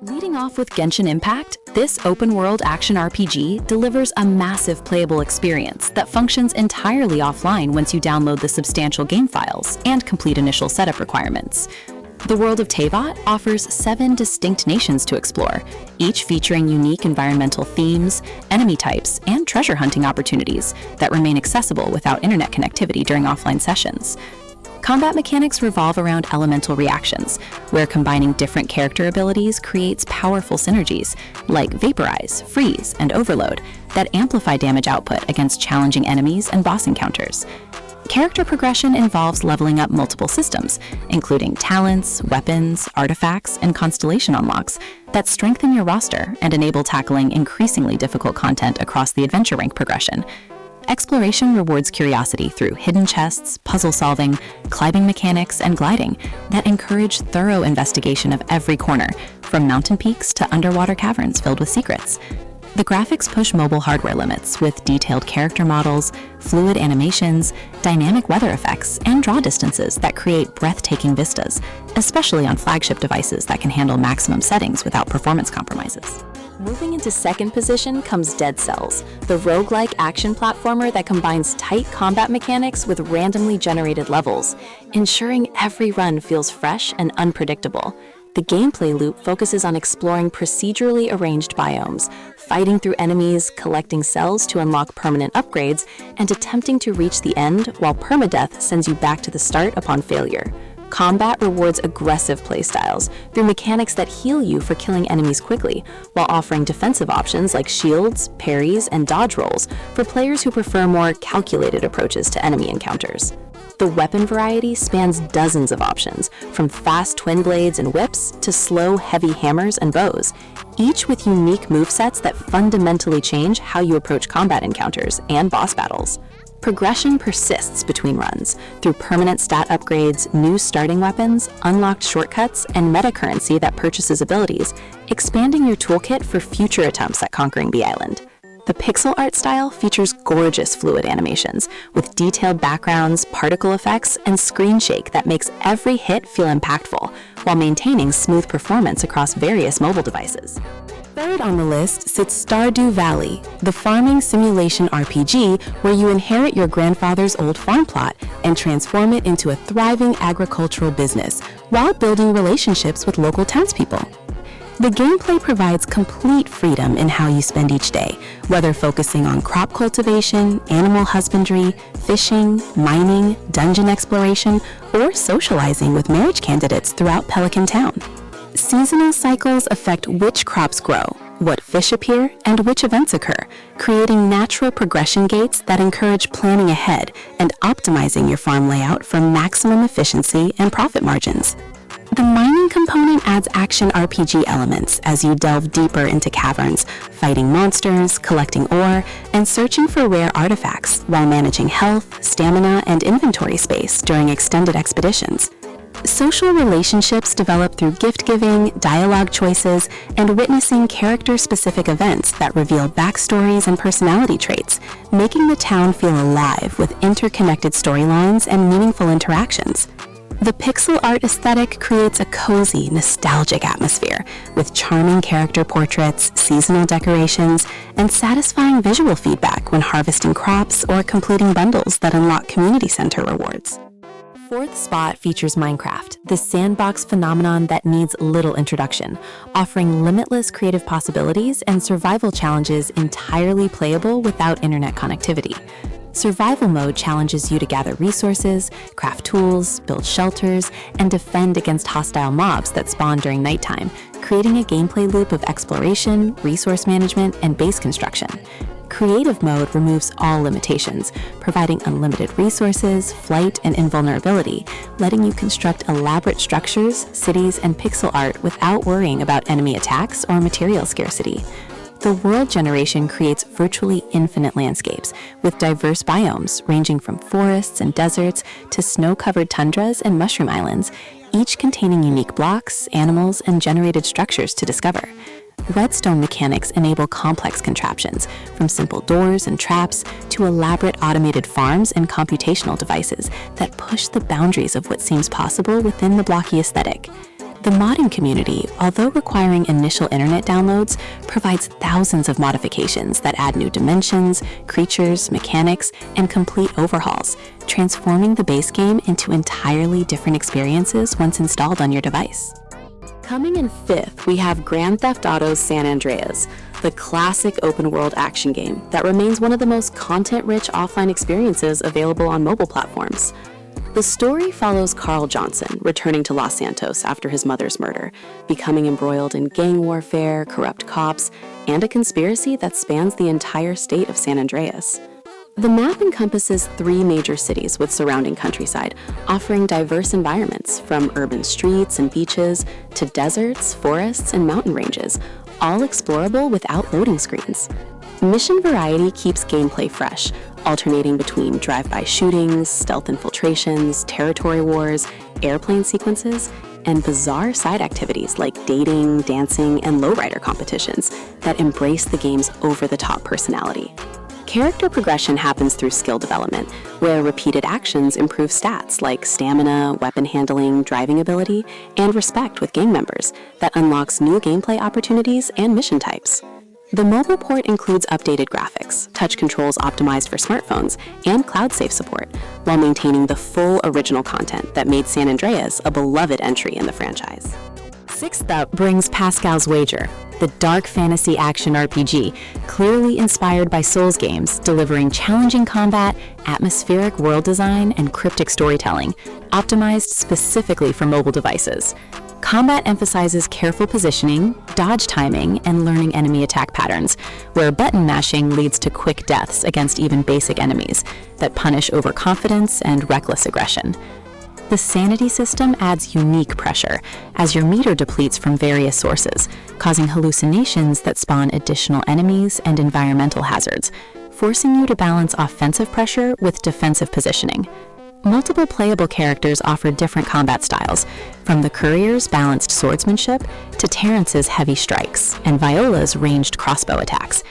Leading off with Genshin Impact, this open-world action RPG delivers a massive playable experience that functions entirely offline once you download the substantial game files and complete initial setup requirements. The world of Teyvat offers 7 distinct nations to explore, each featuring unique environmental themes, enemy types, and treasure hunting opportunities that remain accessible without internet connectivity during offline sessions. Combat mechanics revolve around elemental reactions, where combining different character abilities creates powerful synergies, like Vaporize, Freeze, and Overload, that amplify damage output against challenging enemies and boss encounters. Character progression involves leveling up multiple systems, including talents, weapons, artifacts, and constellation unlocks that strengthen your roster and enable tackling increasingly difficult content across the adventure rank progression. Exploration rewards curiosity through hidden chests, puzzle solving, climbing mechanics, and gliding that encourage thorough investigation of every corner, from mountain peaks to underwater caverns filled with secrets. The graphics push mobile hardware limits with detailed character models, fluid animations, dynamic weather effects, and draw distances that create breathtaking vistas, especially on flagship devices that can handle maximum settings without performance compromises. Moving into second position comes Dead Cells, the roguelike action platformer that combines tight combat mechanics with randomly generated levels, ensuring every run feels fresh and unpredictable. The gameplay loop focuses on exploring procedurally arranged biomes, fighting through enemies, collecting cells to unlock permanent upgrades, and attempting to reach the end while permadeath sends you back to the start upon failure. Combat rewards aggressive playstyles through mechanics that heal you for killing enemies quickly, while offering defensive options like shields, parries, and dodge rolls for players who prefer more calculated approaches to enemy encounters. The weapon variety spans dozens of options, from fast twin blades and whips to slow, heavy hammers and bows, each with unique movesets that fundamentally change how you approach combat encounters and boss battles. Progression persists between runs through permanent stat upgrades, new starting weapons, unlocked shortcuts, and meta currency that purchases abilities, expanding your toolkit for future attempts at conquering the island. The pixel art style features gorgeous fluid animations with detailed backgrounds, particle effects, and screen shake that makes every hit feel impactful, while maintaining smooth performance across various mobile devices. Third on the list sits Stardew Valley, the farming simulation RPG where you inherit your grandfather's old farm plot and transform it into a thriving agricultural business while building relationships with local townspeople. The gameplay provides complete freedom in how you spend each day, whether focusing on crop cultivation, animal husbandry, fishing, mining, dungeon exploration, or socializing with marriage candidates throughout Pelican Town. Seasonal cycles affect which crops grow, what fish appear, and which events occur, creating natural progression gates that encourage planning ahead and optimizing your farm layout for maximum efficiency and profit margins. The mining component adds action RPG elements as you delve deeper into caverns, fighting monsters, collecting ore, and searching for rare artifacts while managing health, stamina, and inventory space during extended expeditions. Social relationships develop through gift-giving, dialogue choices, and witnessing character-specific events that reveal backstories and personality traits, making the town feel alive with interconnected storylines and meaningful interactions. The pixel art aesthetic creates a cozy, nostalgic atmosphere with charming character portraits, seasonal decorations, and satisfying visual feedback when harvesting crops or completing bundles that unlock community center rewards. Fourth spot features Minecraft, the sandbox phenomenon that needs little introduction, offering limitless creative possibilities and survival challenges entirely playable without internet connectivity. Survival mode challenges you to gather resources, craft tools, build shelters, and defend against hostile mobs that spawn during nighttime, creating a gameplay loop of exploration, resource management, and base construction. Creative mode removes all limitations, providing unlimited resources, flight, and invulnerability, letting you construct elaborate structures, cities, and pixel art without worrying about enemy attacks or material scarcity. The world generation creates virtually infinite landscapes with diverse biomes ranging from forests and deserts to snow-covered tundras and mushroom islands, each containing unique blocks, animals, and generated structures to discover. Redstone mechanics enable complex contraptions, from simple doors and traps to elaborate automated farms and computational devices that push the boundaries of what seems possible within the blocky aesthetic. The modding community, although requiring initial internet downloads, provides thousands of modifications that add new dimensions, creatures, mechanics, and complete overhauls, transforming the base game into entirely different experiences once installed on your device. Coming in fifth, we have Grand Theft Auto's San Andreas, the classic open-world action game that remains one of the most content-rich offline experiences available on mobile platforms. The story follows Carl Johnson returning to Los Santos after his mother's murder, becoming embroiled in gang warfare, corrupt cops, and a conspiracy that spans the entire state of San Andreas. The map encompasses 3 major cities with surrounding countryside, offering diverse environments from urban streets and beaches to deserts, forests, and mountain ranges, all explorable without loading screens. Mission variety keeps gameplay fresh, alternating between drive-by shootings, stealth infiltrations, territory wars, airplane sequences, and bizarre side activities like dating, dancing, and lowrider competitions that embrace the game's over-the-top personality. Character progression happens through skill development, where repeated actions improve stats like stamina, weapon handling, driving ability, and respect with gang members that unlocks new gameplay opportunities and mission types. The mobile port includes updated graphics, touch controls optimized for smartphones, and cloud-safe support, while maintaining the full original content that made San Andreas a beloved entry in the franchise. Sixth up brings Pascal's Wager, the dark fantasy action RPG, clearly inspired by Souls games, delivering challenging combat, atmospheric world design, and cryptic storytelling, optimized specifically for mobile devices. Combat emphasizes careful positioning, dodge timing, and learning enemy attack patterns, where button mashing leads to quick deaths against even basic enemies that punish overconfidence and reckless aggression. The sanity system adds unique pressure, as your meter depletes from various sources, causing hallucinations that spawn additional enemies and environmental hazards, forcing you to balance offensive pressure with defensive positioning. Multiple playable characters offer different combat styles, from the courier's balanced swordsmanship to Terrence's heavy strikes and Viola's ranged crossbow attacks,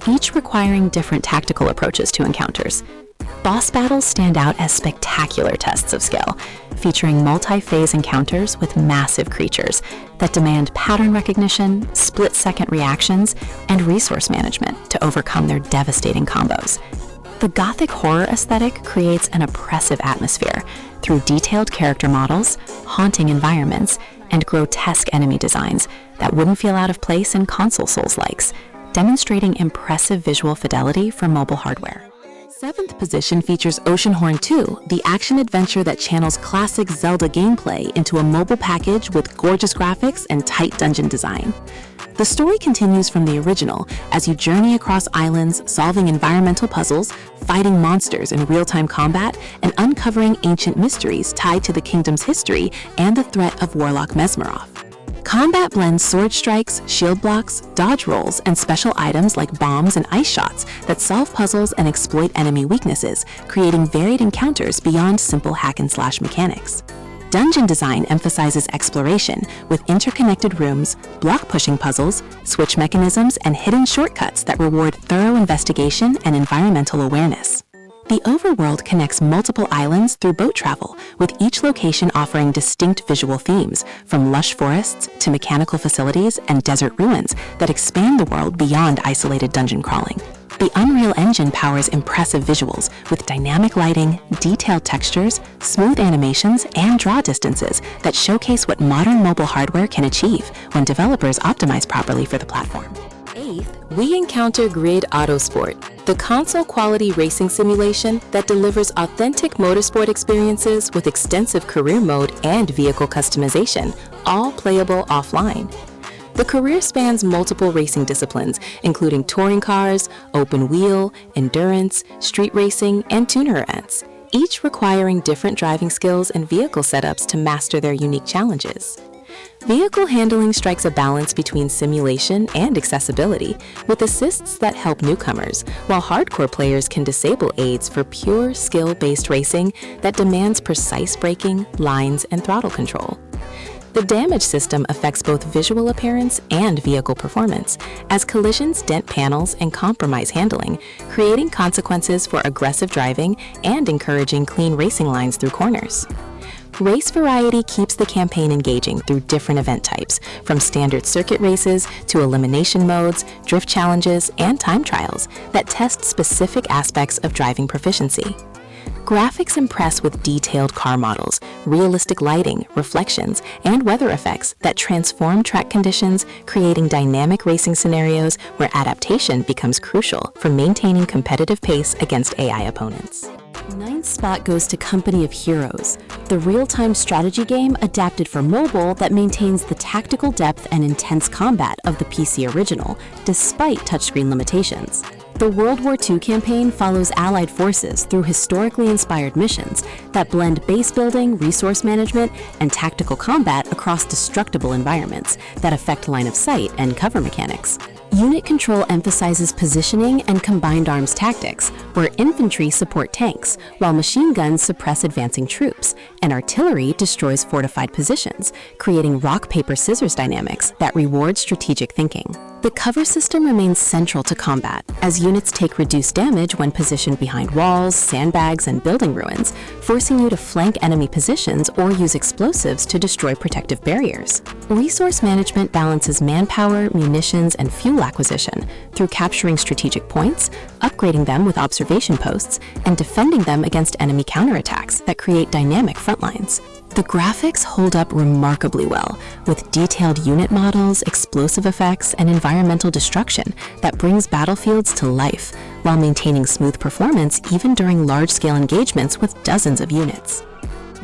each requiring different tactical approaches to encounters. Boss battles stand out as spectacular tests of skill, featuring multi-phase encounters with massive creatures that demand pattern recognition, split-second reactions, and resource management to overcome their devastating combos. The gothic horror aesthetic creates an oppressive atmosphere through detailed character models, haunting environments, and grotesque enemy designs that wouldn't feel out of place in console Souls-likes, demonstrating impressive visual fidelity for mobile hardware. Seventh position features Oceanhorn 2, the action-adventure that channels classic Zelda gameplay into a mobile package with gorgeous graphics and tight dungeon design. The story continues from the original as you journey across islands, solving environmental puzzles, fighting monsters in real-time combat, and uncovering ancient mysteries tied to the kingdom's history and the threat of Warlock Mesmerov. Combat blends sword strikes, shield blocks, dodge rolls, and special items like bombs and ice shots that solve puzzles and exploit enemy weaknesses, creating varied encounters beyond simple hack-and-slash mechanics. Dungeon design emphasizes exploration with interconnected rooms, block-pushing puzzles, switch mechanisms, and hidden shortcuts that reward thorough investigation and environmental awareness. The overworld connects multiple islands through boat travel, with each location offering distinct visual themes, from lush forests to mechanical facilities and desert ruins that expand the world beyond isolated dungeon crawling. The Unreal Engine powers impressive visuals with dynamic lighting, detailed textures, smooth animations, and draw distances that showcase what modern mobile hardware can achieve when developers optimize properly for the platform. Eighth, we encounter Grid Autosport, the console-quality racing simulation that delivers authentic motorsport experiences with extensive career mode and vehicle customization, all playable offline. The career spans multiple racing disciplines, including touring cars, open wheel, endurance, street racing, and tuner events, each requiring different driving skills and vehicle setups to master their unique challenges. Vehicle handling strikes a balance between simulation and accessibility, with assists that help newcomers, while hardcore players can disable aids for pure skill-based racing that demands precise braking, lines, and throttle control. The damage system affects both visual appearance and vehicle performance, as collisions dent panels and compromise handling, creating consequences for aggressive driving and encouraging clean racing lines through corners. Race variety keeps the campaign engaging through different event types, from standard circuit races to elimination modes, drift challenges, and time trials that test specific aspects of driving proficiency. Graphics impress with detailed car models, realistic lighting, reflections, and weather effects that transform track conditions, creating dynamic racing scenarios where adaptation becomes crucial for maintaining competitive pace against AI opponents. Ninth spot goes to Company of Heroes, the real-time strategy game adapted for mobile that maintains the tactical depth and intense combat of the PC original, despite touchscreen limitations. The World War II campaign follows Allied forces through historically inspired missions that blend base building, resource management, and tactical combat across destructible environments that affect line of sight and cover mechanics. Unit control emphasizes positioning and combined arms tactics, where infantry support tanks, while machine guns suppress advancing troops, and artillery destroys fortified positions, creating rock-paper-scissors dynamics that reward strategic thinking. The cover system remains central to combat, as units take reduced damage when positioned behind walls, sandbags, and building ruins, forcing you to flank enemy positions or use explosives to destroy protective barriers. Resource management balances manpower, munitions, and fuel acquisition through capturing strategic points, upgrading them with observation posts, and defending them against enemy counterattacks that create dynamic frontlines. The graphics hold up remarkably well, with detailed unit models, explosive effects, and environmental destruction that brings battlefields to life, while maintaining smooth performance even during large-scale engagements with dozens of units.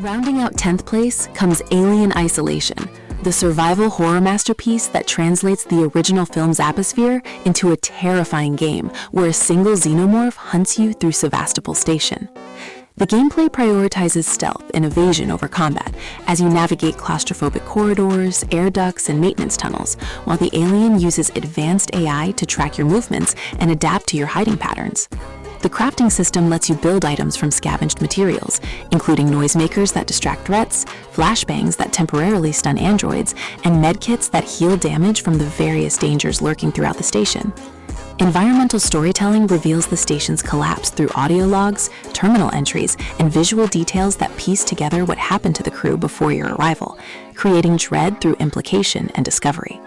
Rounding out 10th place comes Alien Isolation, the survival horror masterpiece that translates the original film's atmosphere into a terrifying game where a single xenomorph hunts you through Sevastopol Station. The gameplay prioritizes stealth and evasion over combat as you navigate claustrophobic corridors, air ducts, and maintenance tunnels, while the alien uses advanced AI to track your movements and adapt to your hiding patterns. The crafting system lets you build items from scavenged materials, including noisemakers that distract threats, flashbangs that temporarily stun androids, and medkits that heal damage from the various dangers lurking throughout the station. Environmental storytelling reveals the station's collapse through audio logs, terminal entries, and visual details that piece together what happened to the crew before your arrival, creating dread through implication and discovery.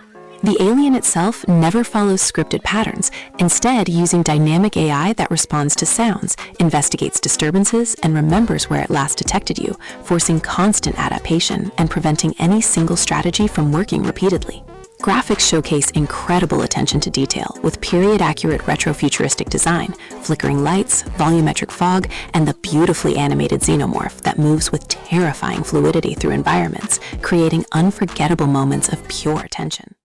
The alien itself never follows scripted patterns, instead using dynamic AI that responds to sounds, investigates disturbances, and remembers where it last detected you, forcing constant adaptation and preventing any single strategy from working repeatedly. Graphics showcase incredible attention to detail with period-accurate retro-futuristic design, flickering lights, volumetric fog, and the beautifully animated xenomorph that moves with terrifying fluidity through environments, creating unforgettable moments of pure tension.